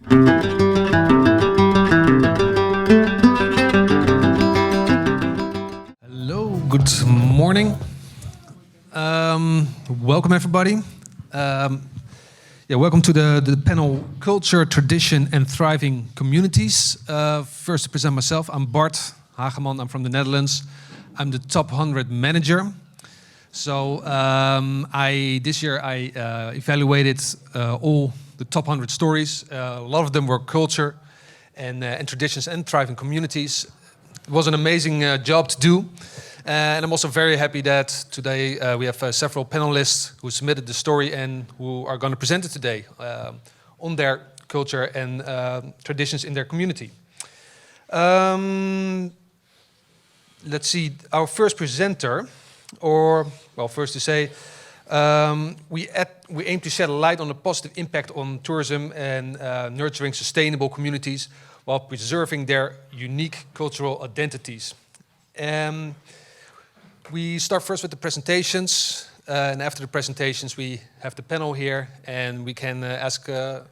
Hello, good morning. Welcome everybody. Welcome to the panel Culture, Tradition and Thriving Communities. First to present myself, I'm Bart Hageman, I'm from the Netherlands. I'm the top 100 manager. So this year I evaluated all the top 100 stories. A lot of them were culture and traditions and thriving communities. It was an amazing job to do. And I'm also very happy that today we have several panelists who submitted the story and who are going to present it today on their culture and traditions in their community. Let's see, our first presenter, first to say, we aim to shed a light on the positive impact on tourism and nurturing sustainable communities while preserving their unique cultural identities. We start first with the presentations, and after the presentations we have the panel here, and we can ask the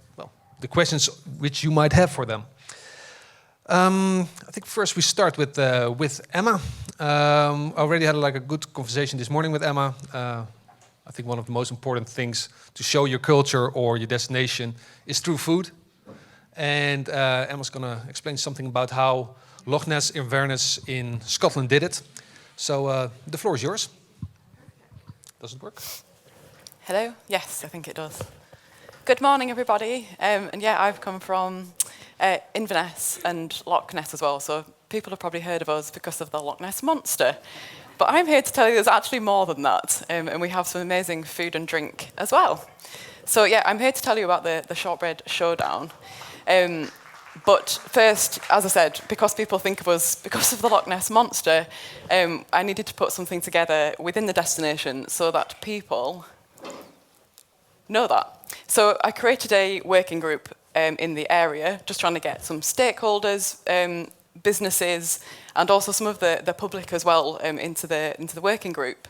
questions which you might have for them. I think first we start with Emma. I already had a good conversation this morning with Emma. I think one of the most important things to show your culture or your destination is through food. And Emma's going to explain something about how Loch Ness Inverness in Scotland did it. So the floor is yours. Does it work? Hello? Yes, I think it does. Good morning, everybody. And yeah, I've come from Inverness and Loch Ness as well. So people have probably heard of us because of the Loch Ness Monster. But I'm here to tell you there's actually more than that. And we have some amazing food and drink as well. So yeah, I'm here to tell you about the Shortbread Showdown. But first, as I said, because people think of us because of the Loch Ness Monster, I needed to put something together within the destination so that people know that. So I created a working group in the area, just trying to get some stakeholders, businesses, and also some of the public as well into the working group.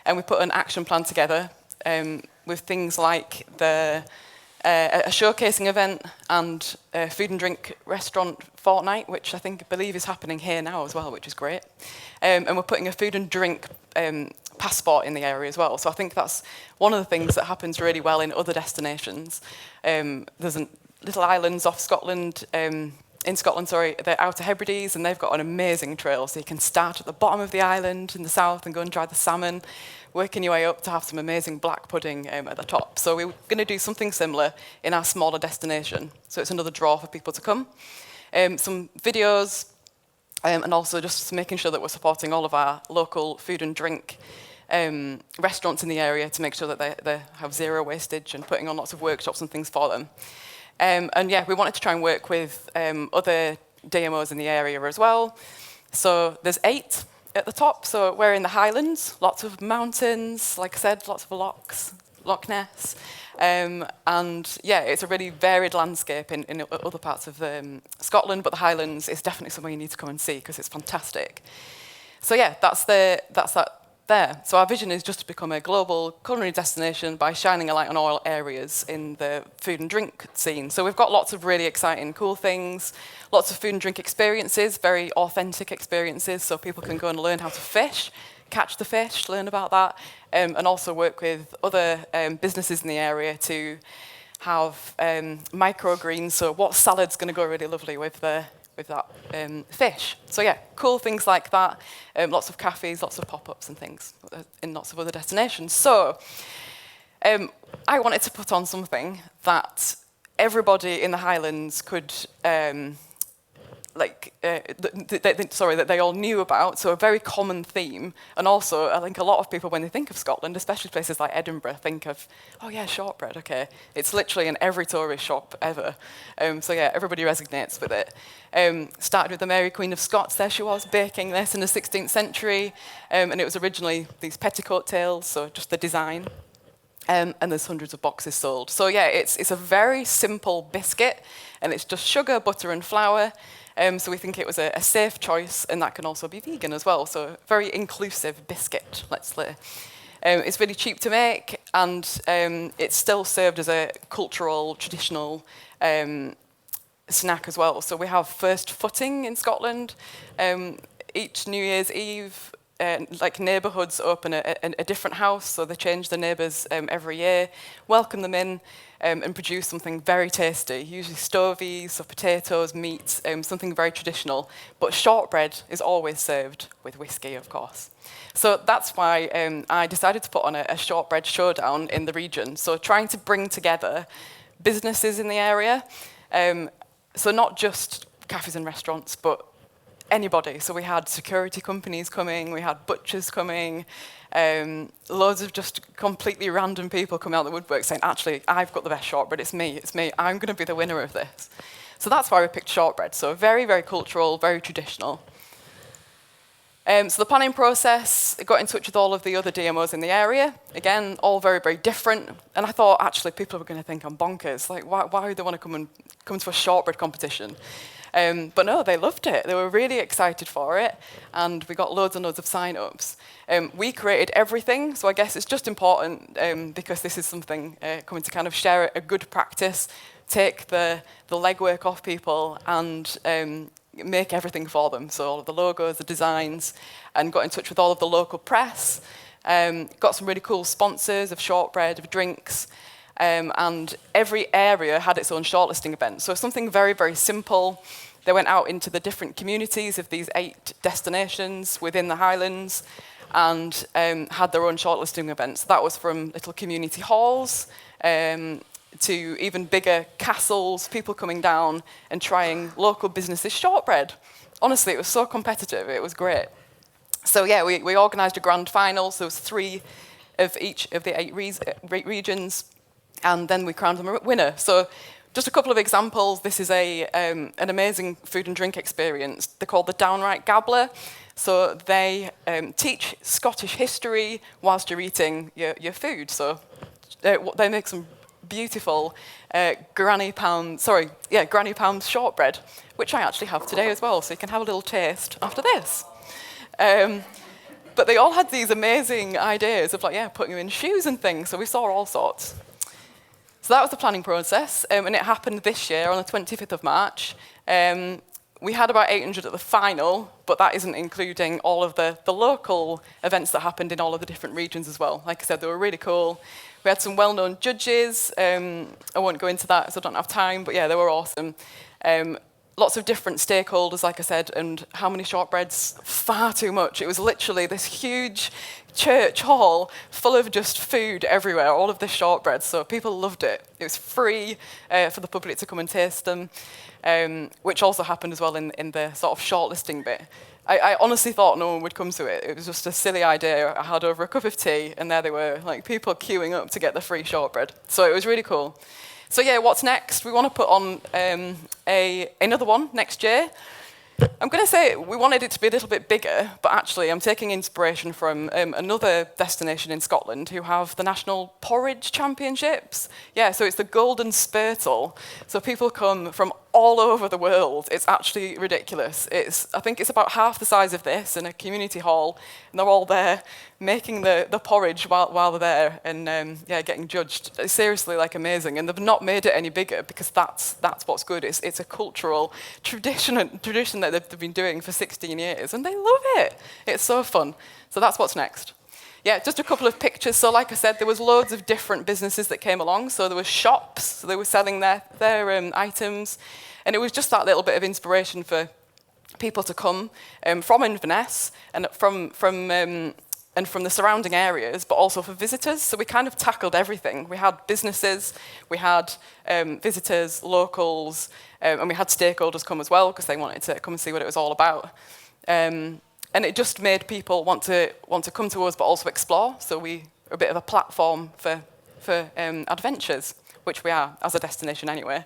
And we put an action plan together with things like a showcasing event and a food and drink restaurant fortnight, which I believe is happening here now as well, which is great. And we're putting a food and drink passport in the area as well. So I think that's one of the things that happens really well in other destinations. There's little islands off Scotland, in Scotland, the Outer Hebrides, and they've got an amazing trail. So you can start at the bottom of the island in the south and go and try the salmon, working your way up to have some amazing black pudding at the top. So we're going to do something similar in our smaller destination. So it's another draw for people to come. Some videos, and also just making sure that we're supporting all of our local food and drink restaurants in the area to make sure that they have zero wastage and putting on lots of workshops and things for them. And yeah, we wanted to try and work with other DMOs in the area as well. So there's 8 at the top. So we're in the Highlands, lots of mountains, like I said, lots of lochs, Loch Ness. And yeah, it's a really varied landscape in other parts of Scotland, but the Highlands is definitely somewhere you need to come and see because it's fantastic. So yeah, that's that there. So our vision is just to become a global culinary destination by shining a light on all areas in the food and drink scene. So we've got lots of really exciting, cool things, lots of food and drink experiences, very authentic experiences, so people can go and learn how to fish, catch the fish, learn about that, and also work with other businesses in the area to have microgreens. So what salad's going to go really lovely with that fish. So yeah, cool things like that. Lots of cafes, lots of pop-ups and things in lots of other destinations. So I wanted to put on something that everybody in the Highlands could that they all knew about, so a very common theme. And also, I think a lot of people, when they think of Scotland, especially places like Edinburgh, think of, oh yeah, shortbread, okay. It's literally in every tourist shop ever. So yeah, everybody resonates with it. Started with the Mary Queen of Scots, there she was, baking this in the 16th century. And it was originally these petticoat tails, so just the design. And there's hundreds of boxes sold. So yeah, it's a very simple biscuit, and it's just sugar, butter and flour. So we think it was a safe choice, and that can also be vegan as well. So very inclusive biscuit, let's say. It's really cheap to make, and it's still served as a cultural, traditional snack as well. So we have first footing in Scotland. Each New Year's Eve, like neighbourhoods open a different house, so they change the neighbours every year, welcome them in, and produce something very tasty, usually stovies, so potatoes, meat, something very traditional. But shortbread is always served with whiskey, of course. So that's why I decided to put on a shortbread showdown in the region, so trying to bring together businesses in the area, so not just cafes and restaurants, but anybody. So we had security companies coming, we had butchers coming, loads of just completely random people coming out of the woodwork saying, actually, I've got the best shortbread, it's me, I'm going to be the winner of this. So that's why we picked shortbread. So very, very cultural, very traditional. So the planning process, I got in touch with all of the other DMOs in the area. Again, all very, very different. And I thought, actually, people were going to think I'm bonkers. Like, why would they want to come to a shortbread competition? But no, they loved it. They were really excited for it. And we got loads and loads of sign-ups. We created everything. So I guess it's just important, because this is something coming to kind of share a good practice, take the legwork off people and make everything for them. So all of the logos, the designs, and got in touch with all of the local press. Got some really cool sponsors of shortbread, of drinks, and every area had its own shortlisting event. So something very, very simple. They went out into the different communities of these 8 destinations within the Highlands and had their own shortlisting events. That was from little community halls, to even bigger castles, people coming down and trying local businesses' shortbread. Honestly, it was so competitive, it was great. So yeah, we organised a grand final, so there was 3 of each of the 8 regions, and then we crowned them a winner. So just a couple of examples. This is an amazing food and drink experience. They're called the Downright Gabbler. So they teach Scottish history whilst you're eating your food. So they make some beautiful granny pound shortbread, which I actually have today as well, so you can have a little taste after this. But they all had these amazing ideas of putting you in shoes and things, so we saw all sorts. So that was the planning process, and it happened this year on the 25th of March. We had about 800 at the final, but that isn't including all of the local events that happened in all of the different regions as well. Like I said, they were really cool. We had some well-known judges. I won't go into that, so I don't have time, but yeah, they were awesome. Lots of different stakeholders, like I said, and how many shortbreads? Far too much. It was literally this huge church hall full of just food everywhere, all of this shortbread, so people loved it. It was free for the public to come and taste them, which also happened as well in the sort of shortlisting bit. I honestly thought no one would come to it. It was just a silly idea I had over a cup of tea, and there they were, like people queuing up to get the free shortbread. So it was really cool. So yeah, what's next? We want to put on another one next year. I'm going to say we wanted it to be a little bit bigger, but actually I'm taking inspiration from another destination in Scotland who have the National Porridge Championships. Yeah, so it's the Golden Spurtle. So people come from all over the world. It's actually ridiculous. I think it's about half the size of this in a community hall, and they're all there making the porridge while they're there and getting judged. It's seriously amazing, and they've not made it any bigger because that's what's good. It's a cultural tradition that they've been doing for 16 years, and they love it. It's so fun. So that's what's next. Yeah, just a couple of pictures. So like I said, there was loads of different businesses that came along. So there were shops, so they were selling their items. And it was just that little bit of inspiration for people to come from Inverness and from the surrounding areas, but also for visitors. So we kind of tackled everything. We had businesses, we had visitors, locals, and we had stakeholders come as well because they wanted to come and see what it was all about. And it just made people want to come to us, but also explore. So we are a bit of a platform for adventures, which we are as a destination anyway.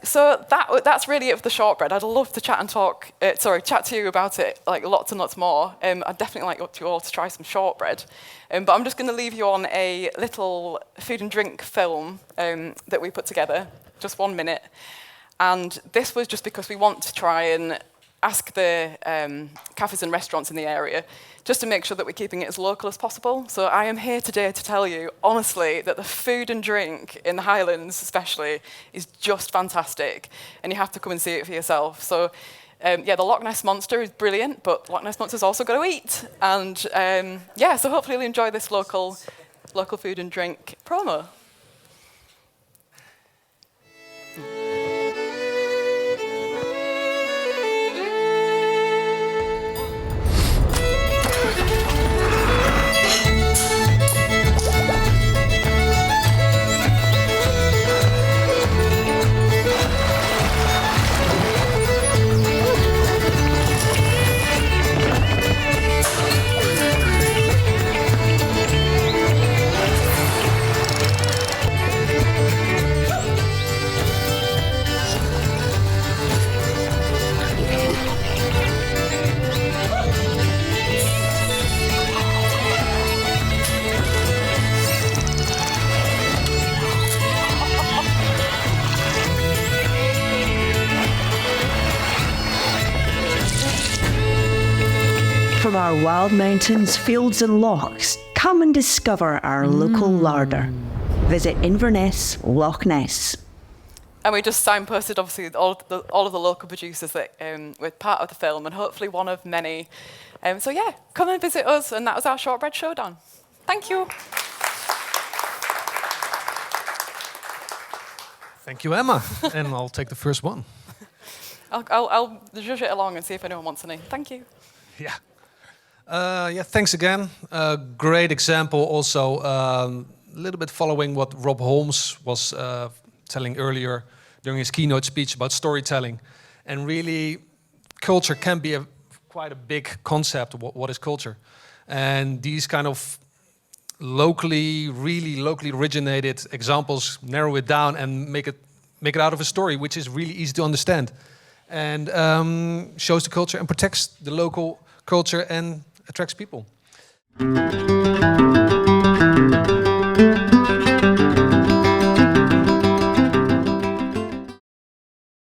So that's really it for the shortbread. I'd love to chat to you about it lots and lots more. I'd definitely like you all to try some shortbread. But I'm just going to leave you on a little food and drink film that we put together, just 1 minute. And this was just because we want to try and ask the cafes and restaurants in the area just to make sure that we're keeping it as local as possible. So I am here today to tell you, honestly, that the food and drink in the Highlands especially is just fantastic, and you have to come and see it for yourself. So yeah, the Loch Ness Monster is brilliant, but Loch Ness Monster's also got to eat. And yeah, so hopefully you'll enjoy this local food and drink promo. From our wild mountains, fields and lochs, come and discover our local larder. Visit Inverness, Loch Ness. And we just signposted, obviously, all of the local producers that were part of the film, and hopefully one of many. So yeah, come and visit us, and that was our Shortbread Showdown. Thank you. Thank you, Emma. And I'll take the first one. I'll judge it along and see if anyone wants any. Thank you. Yeah. Yeah, thanks again. Great example also, a little bit following what Rob Holmes was telling earlier during his keynote speech about storytelling. And really, culture can be quite a big concept. What is culture? And these kind of really locally originated examples narrow it down and make it out of a story, which is really easy to understand. And shows the culture and protects the local culture and attracts people.